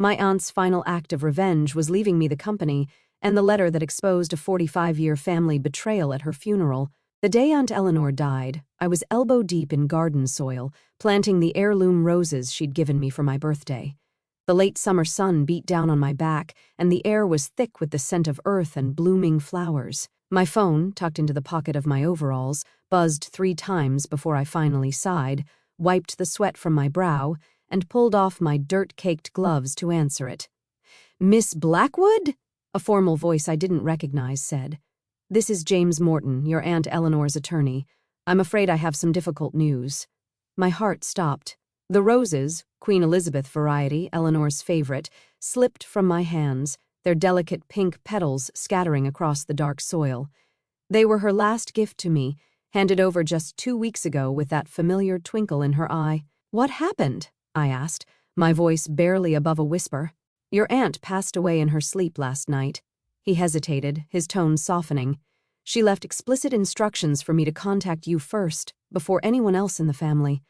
My aunt's final act of revenge was leaving me the company and the letter that exposed a 45-year family betrayal at her funeral. The day Aunt Eleanor died, I was elbow-deep in garden soil, planting the heirloom roses she'd given me for my birthday. The late summer sun beat down on my back, and the air was thick with the scent of earth and blooming flowers. My phone, tucked into the pocket of my overalls, buzzed 3 times before I finally sighed, wiped the sweat from my brow, and pulled off my dirt-caked gloves to answer it. "Miss Blackwood?" a formal voice I didn't recognize said. "This is James Morton, your Aunt Eleanor's attorney. I'm afraid I have some difficult news." My heart stopped. The roses, Queen Elizabeth variety, Eleanor's favorite, slipped from my hands, their delicate pink petals scattering across the dark soil. They were her last gift to me, handed over just 2 weeks ago with that familiar twinkle in her eye. "What happened?" I asked, my voice barely above a whisper. "Your aunt passed away in her sleep last night." He hesitated, his tone softening. "She left explicit instructions for me to contact you first, before anyone else in the family."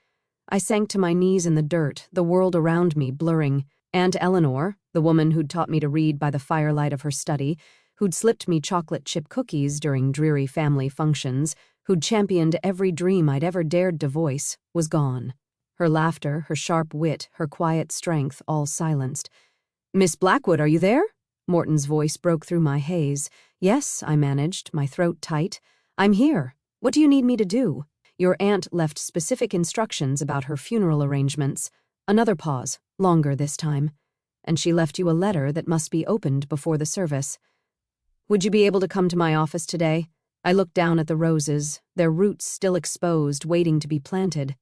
I sank to my knees in the dirt, the world around me blurring. Aunt Eleanor, the woman who'd taught me to read by the firelight of her study, who'd slipped me chocolate chip cookies during dreary family functions, who'd championed every dream I'd ever dared to voice, was gone. Her laughter, her sharp wit, her quiet strength, all silenced. "Miss Blackwood, are you there?" Morton's voice broke through my haze. "Yes," I managed, my throat tight. "I'm here. What do you need me to do?" "Your aunt left specific instructions about her funeral arrangements." Another pause, longer this time. "And she left you a letter that must be opened before the service. Would you be able to come to my office today?" I looked down at the roses, their roots still exposed, waiting to be planted.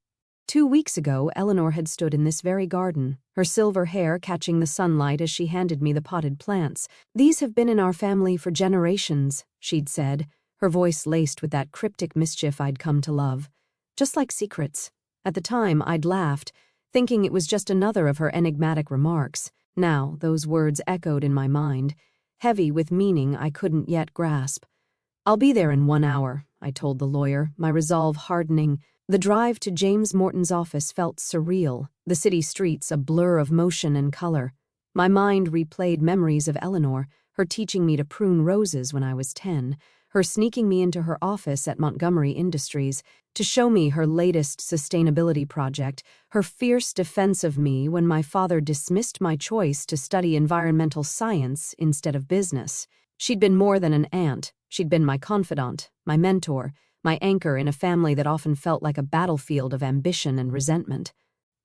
2 weeks ago, Eleanor had stood in this very garden, her silver hair catching the sunlight as she handed me the potted plants. "These have been in our family for generations," she'd said, her voice laced with that cryptic mischief I'd come to love. Just like secrets. At the time, I'd laughed, thinking it was just another of her enigmatic remarks. Now, those words echoed in my mind, heavy with meaning I couldn't yet grasp. "I'll be there in 1 hour," I told the lawyer, my resolve hardening. The drive to James Morton's office felt surreal, the city streets a blur of motion and color. My mind replayed memories of Eleanor, her teaching me to prune roses when I was 10, her sneaking me into her office at Montgomery Industries to show me her latest sustainability project, her fierce defense of me when my father dismissed my choice to study environmental science instead of business. She'd been more than an aunt. She'd been my confidant, my mentor, my anchor in a family that often felt like a battlefield of ambition and resentment.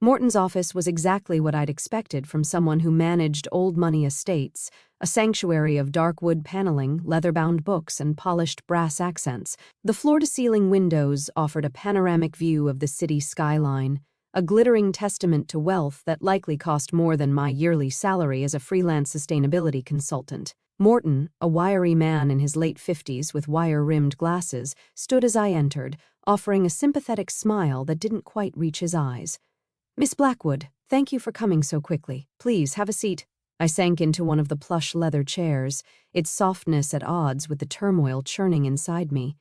Morton's office was exactly what I'd expected from someone who managed old money estates, a sanctuary of dark wood paneling, leather-bound books, and polished brass accents. The floor-to-ceiling windows offered a panoramic view of the city skyline, a glittering testament to wealth that likely cost more than my yearly salary as a freelance sustainability consultant. Morton, a wiry man in his late 50s with wire-rimmed glasses, stood as I entered, offering a sympathetic smile that didn't quite reach his eyes. "Miss Blackwood, thank you for coming so quickly. Please, have a seat." I sank into one of the plush leather chairs, its softness at odds with the turmoil churning inside me.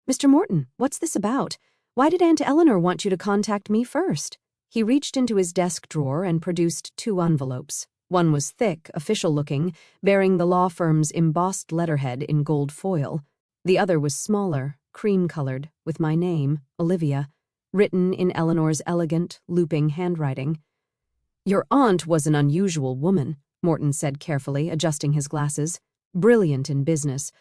"Mr. Morton, what's this about? Why did Aunt Eleanor want you to contact me first?" He reached into his desk drawer and produced 2 envelopes. One was thick, official-looking, bearing the law firm's embossed letterhead in gold foil. The other was smaller, cream-colored, with my name, Olivia, written in Eleanor's elegant, looping handwriting. "Your aunt was an unusual woman," Morton said carefully, adjusting his glasses. "Brilliant in business,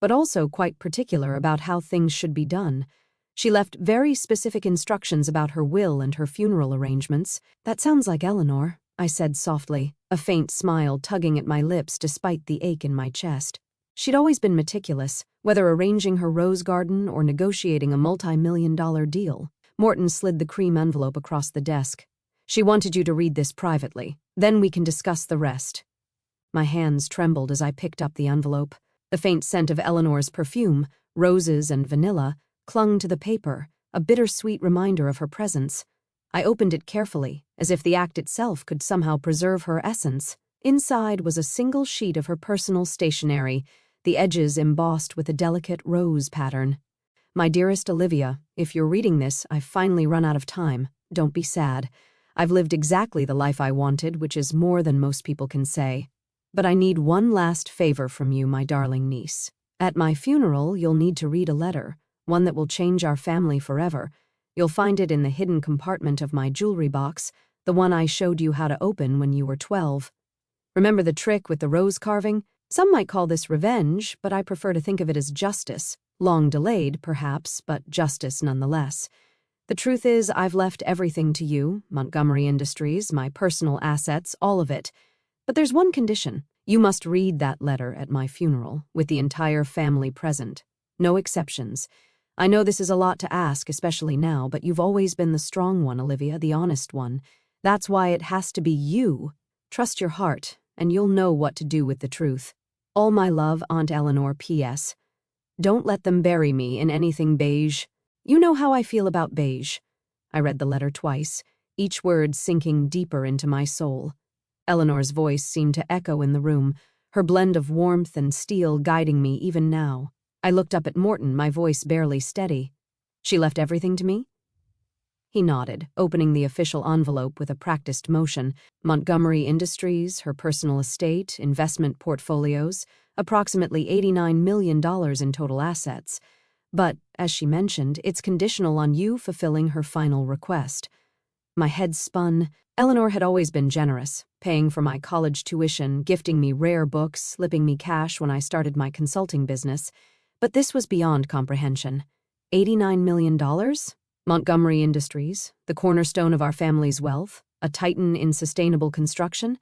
but also quite particular about how things should be done. She left very specific instructions about her will and her funeral arrangements." "That sounds like Eleanor," I said softly, a faint smile tugging at my lips despite the ache in my chest. She'd always been meticulous, whether arranging her rose garden or negotiating a multi-million-dollar deal. Morton slid the cream envelope across the desk. "She wanted you to read this privately. Then we can discuss the rest." My hands trembled as I picked up the envelope. The faint scent of Eleanor's perfume, roses and vanilla, clung to the paper, a bittersweet reminder of her presence. I opened it carefully, as if the act itself could somehow preserve her essence. Inside was a single sheet of her personal stationery, the edges embossed with a delicate rose pattern. "My dearest Olivia, if you're reading this, I've finally run out of time. Don't be sad. I've lived exactly the life I wanted, which is more than most people can say. But I need one last favor from you, my darling niece. At my funeral, you'll need to read a letter, one that will change our family forever. You'll find it in the hidden compartment of my jewelry box, the one I showed you how to open when you were 12. Remember the trick with the rose carving? Some might call this revenge, but I prefer to think of it as justice. Long delayed, perhaps, but justice nonetheless. The truth is, I've left everything to you, Montgomery Industries, my personal assets, all of it. But there's one condition. You must read that letter at my funeral, with the entire family present. No exceptions. I know this is a lot to ask, especially now, but you've always been the strong one, Olivia, the honest one. That's why it has to be you. Trust your heart, and you'll know what to do with the truth. All my love, Aunt Eleanor, P.S. Don't let them bury me in anything beige. You know how I feel about beige. I read the letter twice, each word sinking deeper into my soul. Eleanor's voice seemed to echo in the room, her blend of warmth and steel guiding me even now. I looked up at Morton, my voice barely steady. She left everything to me? He nodded, opening the official envelope with a practiced motion. Montgomery Industries, her personal estate, investment portfolios, approximately $89 million in total assets. But, as she mentioned, it's conditional on you fulfilling her final request. My head spun. Eleanor had always been generous, paying for my college tuition, gifting me rare books, slipping me cash when I started my consulting business. But this was beyond comprehension. $89 million? Montgomery Industries, the cornerstone of our family's wealth, a titan in sustainable construction?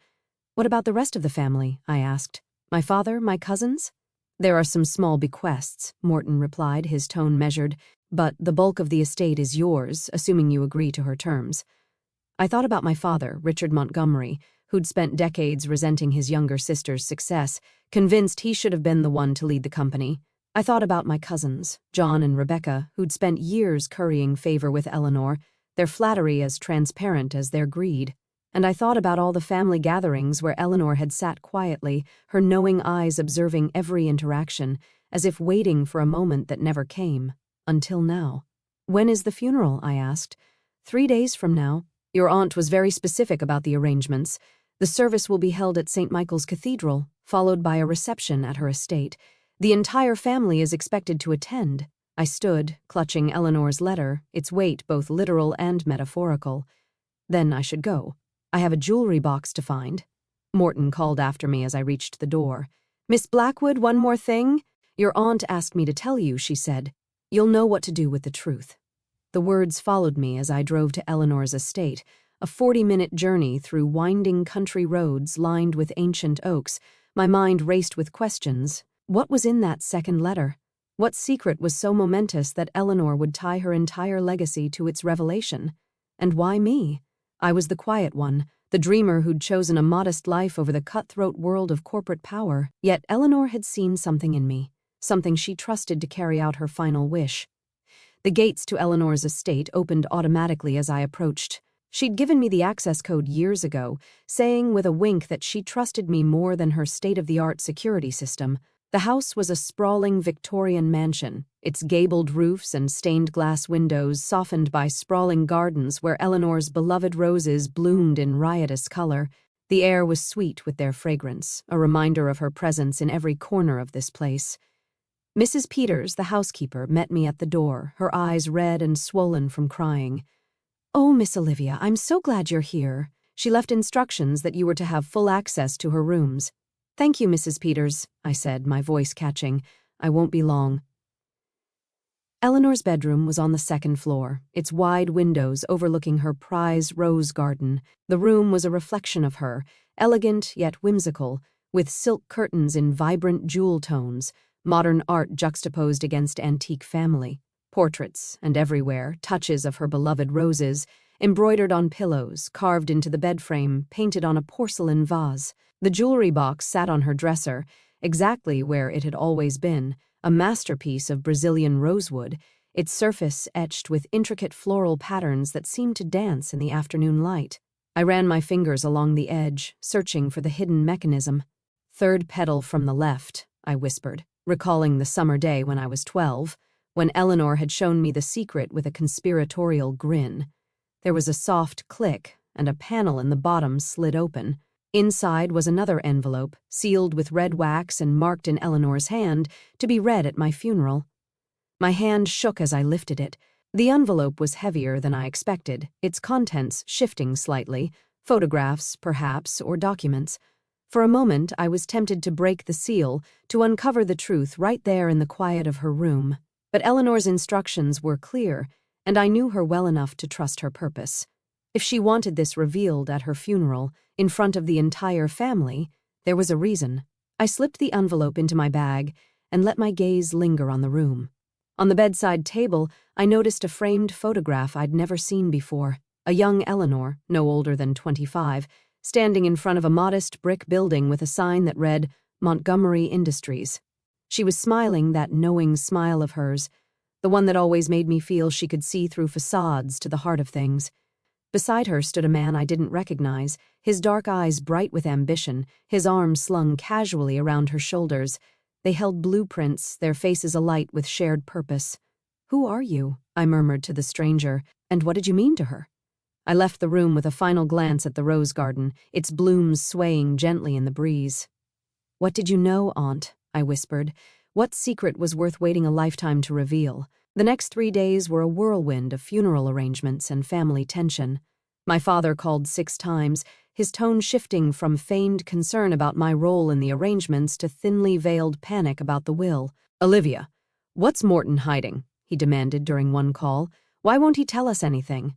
What about the rest of the family? I asked. My father, my cousins? There are some small bequests, Morton replied, his tone measured, but the bulk of the estate is yours, assuming you agree to her terms. I thought about my father, Richard Montgomery, who'd spent decades resenting his younger sister's success, convinced he should have been the one to lead the company. I thought about my cousins, John and Rebecca, who'd spent years currying favor with Eleanor, their flattery as transparent as their greed. And I thought about all the family gatherings where Eleanor had sat quietly, her knowing eyes observing every interaction, as if waiting for a moment that never came, until now. When is the funeral? I asked. 3 days from now. Your aunt was very specific about the arrangements. The service will be held at St. Michael's Cathedral, followed by a reception at her estate. The entire family is expected to attend. I stood, clutching Eleanor's letter, its weight both literal and metaphorical. Then I should go. I have a jewelry box to find. Morton called after me as I reached the door. Miss Blackwood, one more thing. Your aunt asked me to tell you, she said. You'll know what to do with the truth. The words followed me as I drove to Eleanor's estate, a 40-minute journey through winding country roads lined with ancient oaks. My mind raced with questions. What was in that second letter? What secret was so momentous that Eleanor would tie her entire legacy to its revelation? And why me? I was the quiet one, the dreamer who'd chosen a modest life over the cutthroat world of corporate power. Yet Eleanor had seen something in me, something she trusted to carry out her final wish. The gates to Eleanor's estate opened automatically as I approached. She'd given me the access code years ago, saying with a wink that she trusted me more than her state-of-the-art security system. The house was a sprawling Victorian mansion, its gabled roofs and stained glass windows softened by sprawling gardens where Eleanor's beloved roses bloomed in riotous color. The air was sweet with their fragrance, a reminder of her presence in every corner of this place. Mrs. Peters, the housekeeper, met me at the door, her eyes red and swollen from crying. "Oh, Miss Olivia, I'm so glad you're here. She left instructions that you were to have full access to her rooms." "Thank you, Mrs. Peters," I said, my voice catching. "I won't be long." Eleanor's bedroom was on the second floor, its wide windows overlooking her prized rose garden. The room was a reflection of her, elegant yet whimsical, with silk curtains in vibrant jewel tones, modern art juxtaposed against antique family, portraits, and everywhere, touches of her beloved roses, embroidered on pillows, carved into the bed frame, painted on a porcelain vase. The jewelry box sat on her dresser, exactly where it had always been, a masterpiece of Brazilian rosewood, its surface etched with intricate floral patterns that seemed to dance in the afternoon light. I ran my fingers along the edge, searching for the hidden mechanism. "Third petal from the left," I whispered, recalling the summer day when I was 12, when Eleanor had shown me the secret with a conspiratorial grin. There was a soft click, and a panel in the bottom slid open. Inside was another envelope, sealed with red wax and marked in Eleanor's hand, to be read at my funeral. My hand shook as I lifted it. The envelope was heavier than I expected, its contents shifting slightly, photographs, perhaps, or documents. For a moment, I was tempted to break the seal, to uncover the truth right there in the quiet of her room. But Eleanor's instructions were clear, and I knew her well enough to trust her purpose. If she wanted this revealed at her funeral, in front of the entire family, there was a reason. I slipped the envelope into my bag and let my gaze linger on the room. On the bedside table, I noticed a framed photograph I'd never seen before. A young Eleanor, no older than 25, standing in front of a modest brick building with a sign that read, Montgomery Industries. She was smiling, that knowing smile of hers, the one that always made me feel she could see through facades to the heart of things. Beside her stood a man I didn't recognize, his dark eyes bright with ambition, his arms slung casually around her shoulders. They held blueprints, their faces alight with shared purpose. "Who are you?" I murmured to the stranger, "and what did you mean to her?" I left the room with a final glance at the rose garden, its blooms swaying gently in the breeze. "What did you know, Aunt?" I whispered. What secret was worth waiting a lifetime to reveal? The next 3 days were a whirlwind of funeral arrangements and family tension. My father called 6 times, his tone shifting from feigned concern about my role in the arrangements to thinly veiled panic about the will. "Olivia, what's Morton hiding?" he demanded during one call. "Why won't he tell us anything?"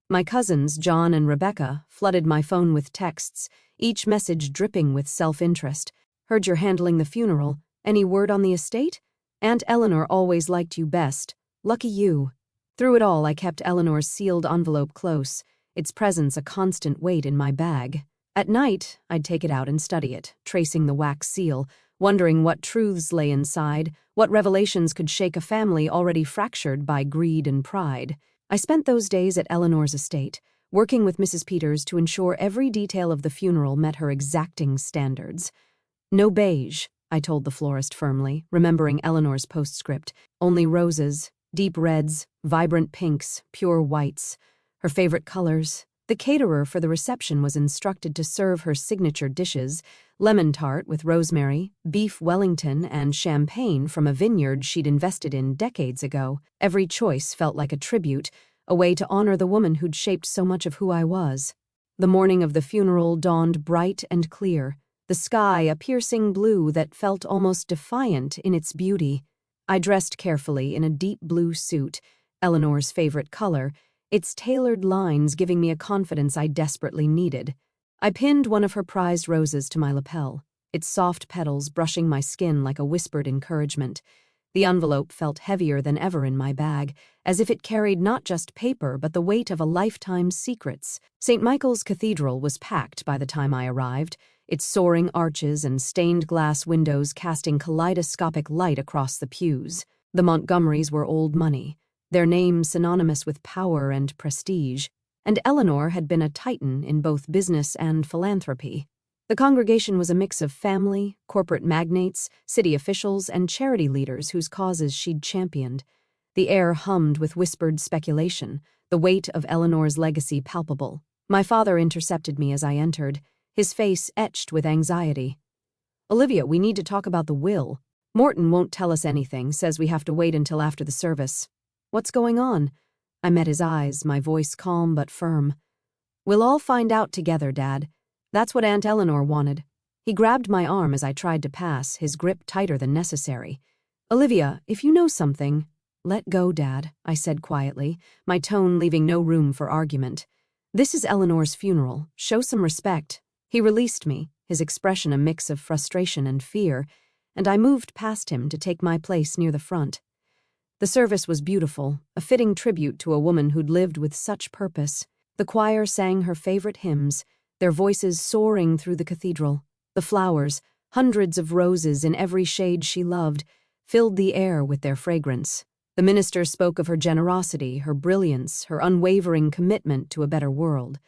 My cousins, John and Rebecca, flooded my phone with texts, each message dripping with self-interest. "Heard you're handling the funeral. Any word on the estate? Aunt Eleanor always liked you best. Lucky you." Through it all, I kept Eleanor's sealed envelope close, its presence a constant weight in my bag. At night, I'd take it out and study it, tracing the wax seal, wondering what truths lay inside, what revelations could shake a family already fractured by greed and pride. I spent those days at Eleanor's estate, working with Mrs. Peters to ensure every detail of the funeral met her exacting standards. "No beige," I told the florist firmly, remembering Eleanor's postscript. "Only roses, deep reds, vibrant pinks, pure whites. Her favorite colors." The caterer for the reception was instructed to serve her signature dishes, lemon tart with rosemary, beef Wellington, and champagne from a vineyard she'd invested in decades ago. Every choice felt like a tribute, a way to honor the woman who'd shaped so much of who I was. The morning of the funeral dawned bright and clear, the sky a piercing blue that felt almost defiant in its beauty. I dressed carefully in a deep blue suit, Eleanor's favorite color, its tailored lines giving me a confidence I desperately needed. I pinned one of her prized roses to my lapel, its soft petals brushing my skin like a whispered encouragement. The envelope felt heavier than ever in my bag, as if it carried not just paper but the weight of a lifetime's secrets. St. Michael's Cathedral was packed by the time I arrived, its soaring arches and stained glass windows casting kaleidoscopic light across the pews. The Montgomerys were old money, their names synonymous with power and prestige, and Eleanor had been a titan in both business and philanthropy. The congregation was a mix of family, corporate magnates, city officials, and charity leaders whose causes she'd championed. The air hummed with whispered speculation, the weight of Eleanor's legacy palpable. My father intercepted me as I entered, his face etched with anxiety. "Olivia, we need to talk about the will. Morton won't tell us anything, says we have to wait until after the service." "What's going on?" I met his eyes, my voice calm but firm. "We'll all find out together, Dad. That's what Aunt Eleanor wanted." He grabbed my arm as I tried to pass, his grip tighter than necessary. "Olivia, if you know something—" "Let go, Dad," I said quietly, my tone leaving no room for argument. "This is Eleanor's funeral. Show some respect." He released me, his expression a mix of frustration and fear, and I moved past him to take my place near the front. The service was beautiful, a fitting tribute to a woman who'd lived with such purpose. The choir sang her favorite hymns, their voices soaring through the cathedral. The flowers, hundreds of roses in every shade she loved, filled the air with their fragrance. The minister spoke of her generosity, her brilliance, her unwavering commitment to a better world.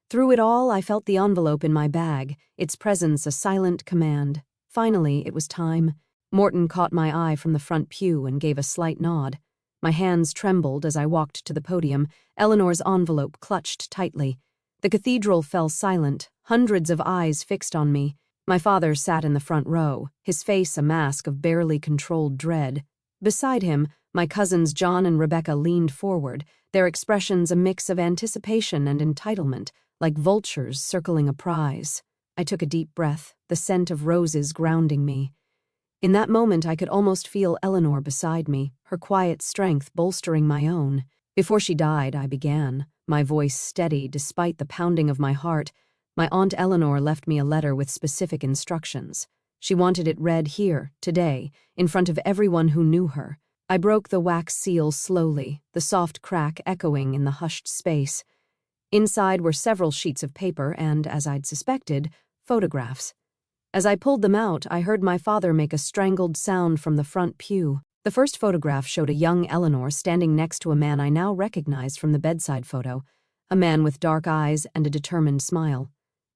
Through it all, I felt the envelope in my bag, its presence a silent command. Finally, it was time. Morton caught my eye from the front pew and gave a slight nod. My hands trembled as I walked to the podium, Eleanor's envelope clutched tightly. The cathedral fell silent, hundreds of eyes fixed on me. My father sat in the front row, his face a mask of barely controlled dread. Beside him, my cousins John and Rebecca leaned forward, their expressions a mix of anticipation and entitlement, like vultures circling a prize. I took a deep breath, the scent of roses grounding me. In that moment, I could almost feel Eleanor beside me, her quiet strength bolstering my own. Before she died, I began, my voice steady despite the pounding of my heart. My Aunt Eleanor left me a letter with specific instructions. She wanted it read here, today, in front of everyone who knew her. I broke the wax seal slowly, the soft crack echoing in the hushed space. Inside were several sheets of paper and, as I'd suspected, photographs. As I pulled them out, I heard my father make a strangled sound from the front pew. The first photograph showed a young Eleanor standing next to a man I now recognized from the bedside photo, a man with dark eyes and a determined smile.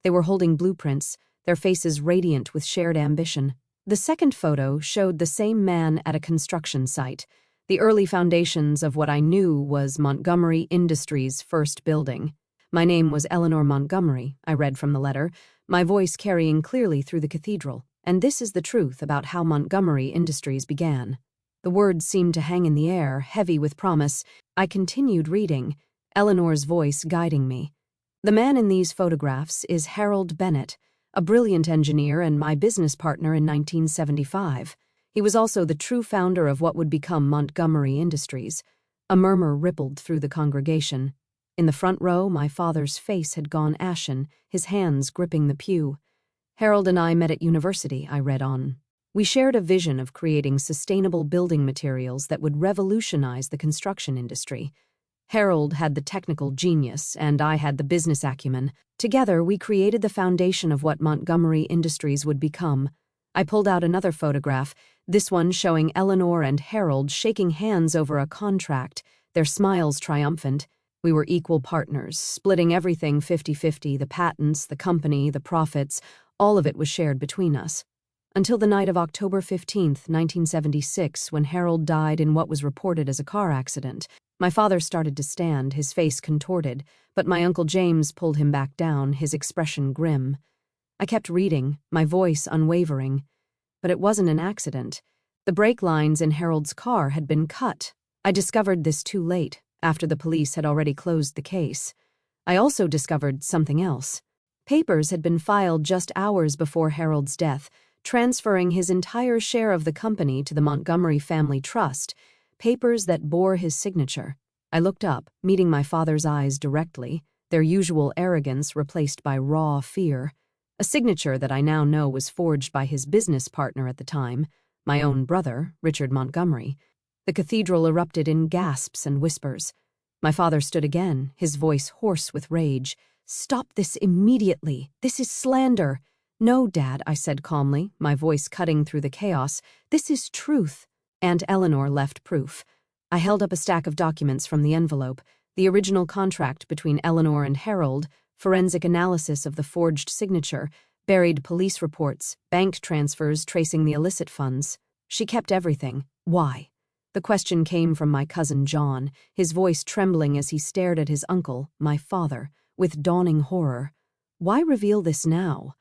They were holding blueprints, their faces radiant with shared ambition. The second photo showed the same man at a construction site, the early foundations of what I knew was Montgomery Industries' first building. My name was Eleanor Montgomery, I read from the letter, my voice carrying clearly through the cathedral. And this is the truth about how Montgomery Industries began. The words seemed to hang in the air, heavy with promise. I continued reading, Eleanor's voice guiding me. The man in these photographs is Harold Bennett, a brilliant engineer and my business partner in 1975. He was also the true founder of what would become Montgomery Industries. A murmur rippled through the congregation. In the front row, my father's face had gone ashen, his hands gripping the pew. Harold and I met at university, I read on. We shared a vision of creating sustainable building materials that would revolutionize the construction industry. Harold had the technical genius, and I had the business acumen. Together, we created the foundation of what Montgomery Industries would become. I pulled out another photograph, this one showing Eleanor and Harold shaking hands over a contract, their smiles triumphant. We were equal partners, splitting everything 50-50, the patents, the company, the profits, all of it was shared between us. Until the night of October 15th, 1976, when Harold died in what was reported as a car accident. My father started to stand, his face contorted, but my Uncle James pulled him back down, his expression grim. I kept reading, my voice unwavering. But it wasn't an accident. The brake lines in Harold's car had been cut. I discovered this too late, after the police had already closed the case. I also discovered something else. Papers had been filed just hours before Harold's death, transferring his entire share of the company to the Montgomery Family Trust, papers that bore his signature. I looked up, meeting my father's eyes directly, their usual arrogance replaced by raw fear. A signature that I now know was forged by his business partner at the time, my own brother, Richard Montgomery. The cathedral erupted in gasps and whispers. My father stood again, his voice hoarse with rage. "Stop this immediately. This is slander." "No, Dad," I said calmly, my voice cutting through the chaos. "This is truth." Aunt Eleanor left proof. I held up a stack of documents from the envelope, the original contract between Eleanor and Harold, forensic analysis of the forged signature, buried police reports, bank transfers tracing the illicit funds. She kept everything. Why? The question came from my cousin John, his voice trembling as he stared at his uncle, my father, with dawning horror. Why reveal this now?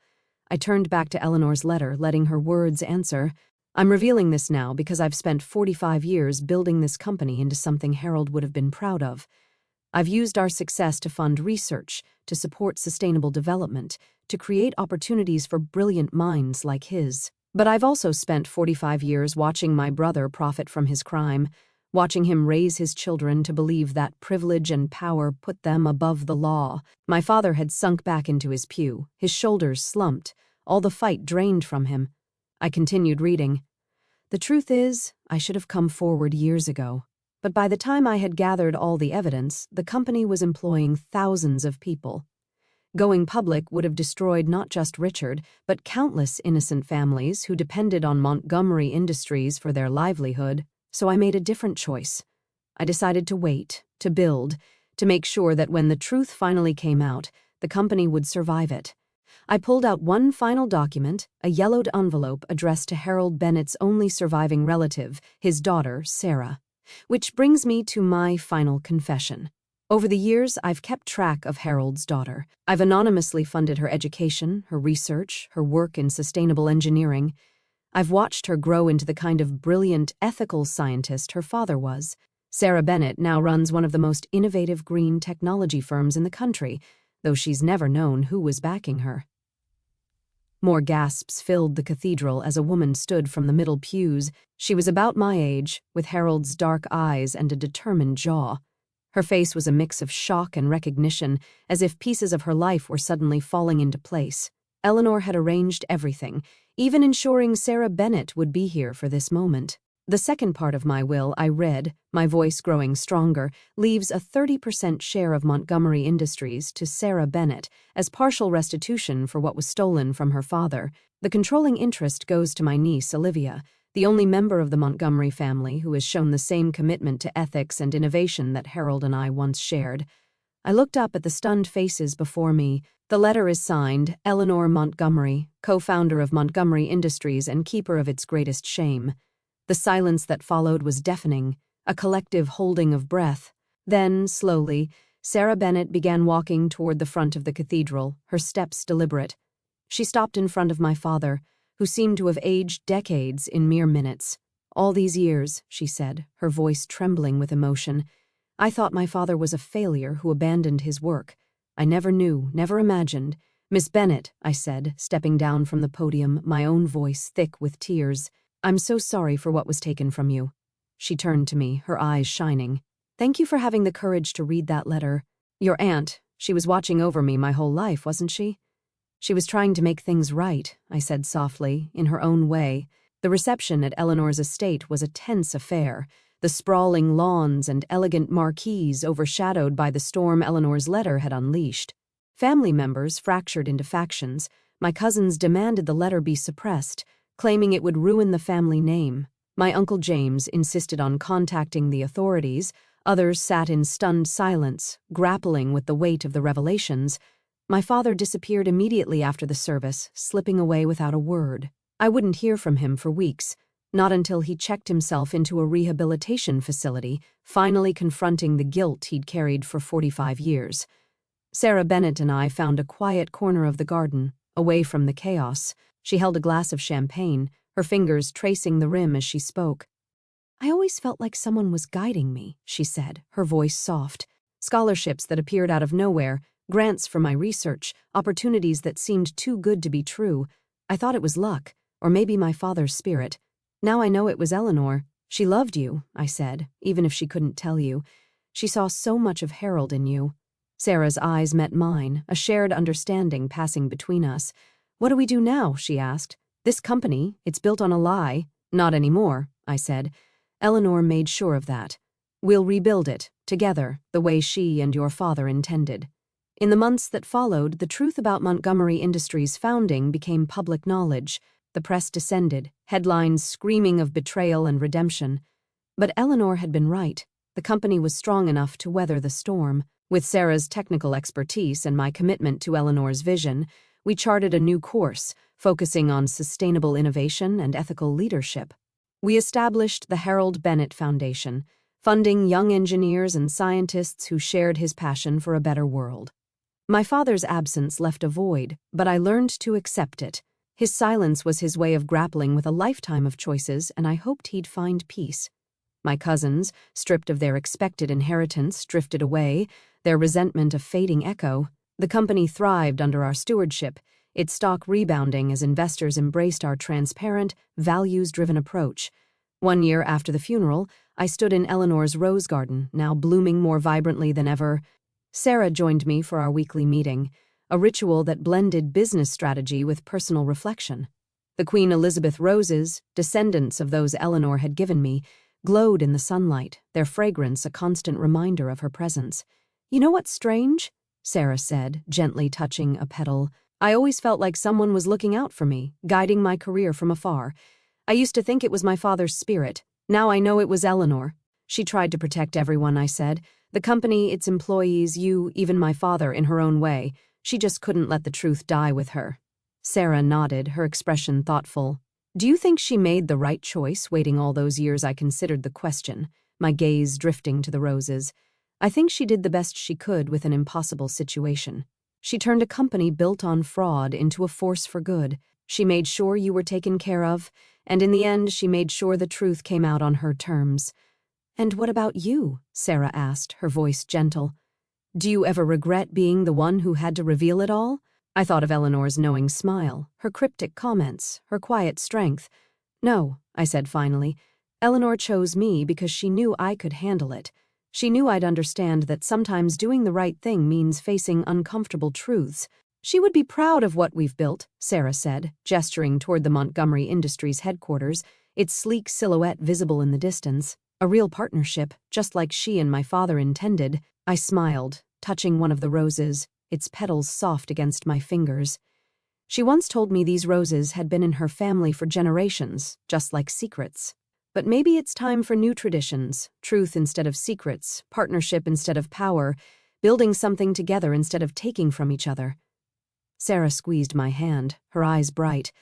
I turned back to Eleanor's letter, letting her words answer. I'm revealing this now because I've spent 45 years building this company into something Harold would have been proud of. I've used our success to fund research, to support sustainable development, to create opportunities for brilliant minds like his. But I've also spent 45 years watching my brother profit from his crime, watching him raise his children to believe that privilege and power put them above the law. My father had sunk back into his pew, his shoulders slumped, all the fight drained from him. I continued reading. The truth is, I should have come forward years ago. But by the time I had gathered all the evidence, the company was employing thousands of people. Going public would have destroyed not just Richard, but countless innocent families who depended on Montgomery Industries for their livelihood, so I made a different choice. I decided to wait, to build, to make sure that when the truth finally came out, the company would survive it. I pulled out one final document, a yellowed envelope addressed to Harold Bennett's only surviving relative, his daughter, Sarah. Which brings me to my final confession. Over the years, I've kept track of Harold's daughter. I've anonymously funded her education, her research, her work in sustainable engineering. I've watched her grow into the kind of brilliant, ethical scientist her father was. Sarah Bennett now runs one of the most innovative green technology firms in the country, though she's never known who was backing her. More gasps filled the cathedral as a woman stood from the middle pews. She was about my age, with Harold's dark eyes and a determined jaw. Her face was a mix of shock and recognition, as if pieces of her life were suddenly falling into place. Eleanor had arranged everything, even ensuring Sarah Bennett would be here for this moment. The second part of my will, I read, my voice growing stronger, leaves a 30% share of Montgomery Industries to Sarah Bennett as partial restitution for what was stolen from her father. The controlling interest goes to my niece, Olivia, the only member of the Montgomery family who has shown the same commitment to ethics and innovation that Harold and I once shared. I looked up at the stunned faces before me. The letter is signed, Eleanor Montgomery, co-founder of Montgomery Industries and keeper of its greatest shame. The silence that followed was deafening, a collective holding of breath. Then, slowly, Sarah Bennett began walking toward the front of the cathedral, her steps deliberate. She stopped in front of my father, who seemed to have aged decades in mere minutes. "All these years," she said, her voice trembling with emotion, "I thought my father was a failure who abandoned his work. I never knew, never imagined." "Miss Bennett," I said, stepping down from the podium, my own voice thick with tears, "I'm so sorry for what was taken from you." She turned to me, her eyes shining. "Thank you for having the courage to read that letter. Your aunt, she was watching over me my whole life, wasn't she?" "She was trying to make things right," I said softly, in her own way. The reception at Eleanor's estate was a tense affair, the sprawling lawns and elegant marquees overshadowed by the storm Eleanor's letter had unleashed. Family members fractured into factions. My cousins demanded the letter be suppressed, claiming it would ruin the family name. My Uncle James insisted on contacting the authorities. Others sat in stunned silence, grappling with the weight of the revelations. My father disappeared immediately after the service, slipping away without a word. I wouldn't hear from him for weeks, not until he checked himself into a rehabilitation facility, finally confronting the guilt he'd carried for 45 years. Sarah Bennett and I found a quiet corner of the garden, away from the chaos. She held a glass of champagne, her fingers tracing the rim as she spoke. "I always felt like someone was guiding me," she said, her voice soft. "Scholarships that appeared out of nowhere, grants for my research, opportunities that seemed too good to be true. I thought it was luck, or maybe my father's spirit. Now I know it was Eleanor. She loved you," I said, even if she couldn't tell you. "She saw so much of Harold in you." Sarah's eyes met mine, a shared understanding passing between us. "What do we do now?" she asked. "This company, it's built on a lie." "Not anymore," I said. "Eleanor made sure of that. We'll rebuild it, together, the way she and your father intended." In the months that followed, the truth about Montgomery Industries' founding became public knowledge. The press descended, headlines screaming of betrayal and redemption. But Eleanor had been right. The company was strong enough to weather the storm. With Sarah's technical expertise and my commitment to Eleanor's vision, we charted a new course, focusing on sustainable innovation and ethical leadership. We established the Harold Bennett Foundation, funding young engineers and scientists who shared his passion for a better world. My father's absence left a void, but I learned to accept it. His silence was his way of grappling with a lifetime of choices, and I hoped he'd find peace. My cousins, stripped of their expected inheritance, drifted away, their resentment a fading echo. The company thrived under our stewardship, its stock rebounding as investors embraced our transparent, values-driven approach. 1 year after the funeral, I stood in Eleanor's rose garden, now blooming more vibrantly than ever. Sarah joined me for our weekly meeting, a ritual that blended business strategy with personal reflection. The Queen Elizabeth roses, descendants of those Eleanor had given me, glowed in the sunlight, their fragrance a constant reminder of her presence. "You know what's strange?" Sarah said, gently touching a petal. "I always felt like someone was looking out for me, guiding my career from afar. I used to think it was my father's spirit. Now I know it was Eleanor. She tried to protect everyone," I said. "The company, its employees, you, even my father, in her own way. She just couldn't let the truth die with her." Sarah nodded, her expression thoughtful. "Do you think she made the right choice, waiting all those years?" I considered the question, my gaze drifting to the roses. I think she did the best she could with an impossible situation. She turned a company built on fraud into a force for good. She made sure you were taken care of, and in the end she made sure the truth came out on her terms. "And what about you?" Sarah asked, her voice gentle. "Do you ever regret being the one who had to reveal it all?" I thought of Eleanor's knowing smile, her cryptic comments, her quiet strength. "No," I said finally. "Eleanor chose me because she knew I could handle it. She knew I'd understand that sometimes doing the right thing means facing uncomfortable truths." "She would be proud of what we've built," Sarah said, gesturing toward the Montgomery Industries headquarters, its sleek silhouette visible in the distance. "A real partnership, just like she and my father intended." I smiled, touching one of the roses, its petals soft against my fingers. "She once told me these roses had been in her family for generations, just like secrets. But maybe it's time for new traditions, truth instead of secrets, partnership instead of power, building something together instead of taking from each other." Sarah squeezed my hand, her eyes bright.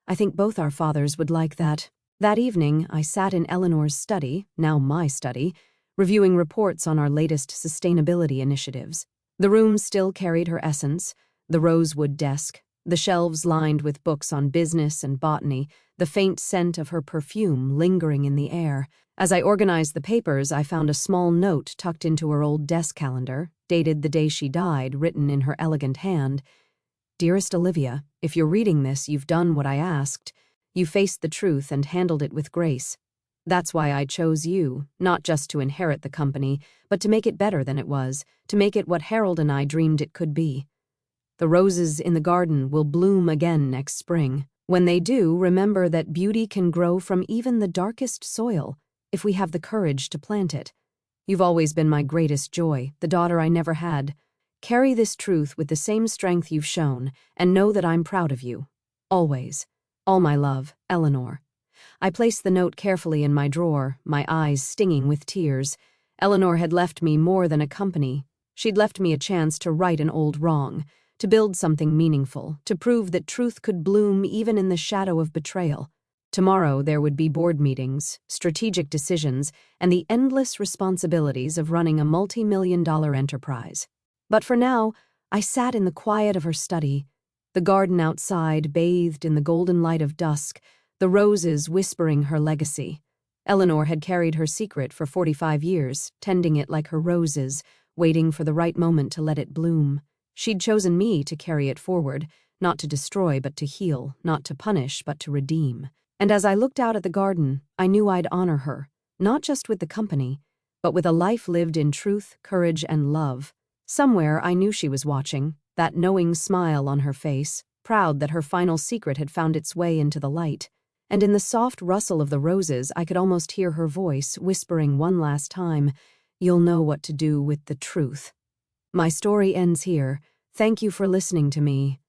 "I think both our fathers would like that." That evening, I sat in Eleanor's study, now my study, reviewing reports on our latest sustainability initiatives. The room still carried her essence, the rosewood desk, the shelves lined with books on business and botany, the faint scent of her perfume lingering in the air. As I organized the papers, I found a small note tucked into her old desk calendar, dated the day she died, written in her elegant hand. "Dearest Olivia, if you're reading this, you've done what I asked. You faced the truth and handled it with grace. That's why I chose you, not just to inherit the company, but to make it better than it was, to make it what Harold and I dreamed it could be. The roses in the garden will bloom again next spring. When they do, remember that beauty can grow from even the darkest soil, if we have the courage to plant it. You've always been my greatest joy, the daughter I never had. Carry this truth with the same strength you've shown, and know that I'm proud of you. Always. All my love, Eleanor." I placed the note carefully in my drawer, my eyes stinging with tears. Eleanor had left me more than a company. She'd left me a chance to right an old wrong, to build something meaningful, to prove that truth could bloom even in the shadow of betrayal. Tomorrow there would be board meetings, strategic decisions, and the endless responsibilities of running a multi-million-dollar enterprise. But for now, I sat in the quiet of her study, the garden outside bathed in the golden light of dusk, the roses whispering her legacy. Eleanor had carried her secret for 45 years, tending it like her roses, waiting for the right moment to let it bloom. She'd chosen me to carry it forward, not to destroy but to heal, not to punish but to redeem. And as I looked out at the garden, I knew I'd honor her, not just with the company, but with a life lived in truth, courage, and love. Somewhere I knew she was watching, that knowing smile on her face, proud that her final secret had found its way into the light. And in the soft rustle of the roses, I could almost hear her voice whispering one last time, "You'll know what to do with the truth." My story ends here. Thank you for listening to me.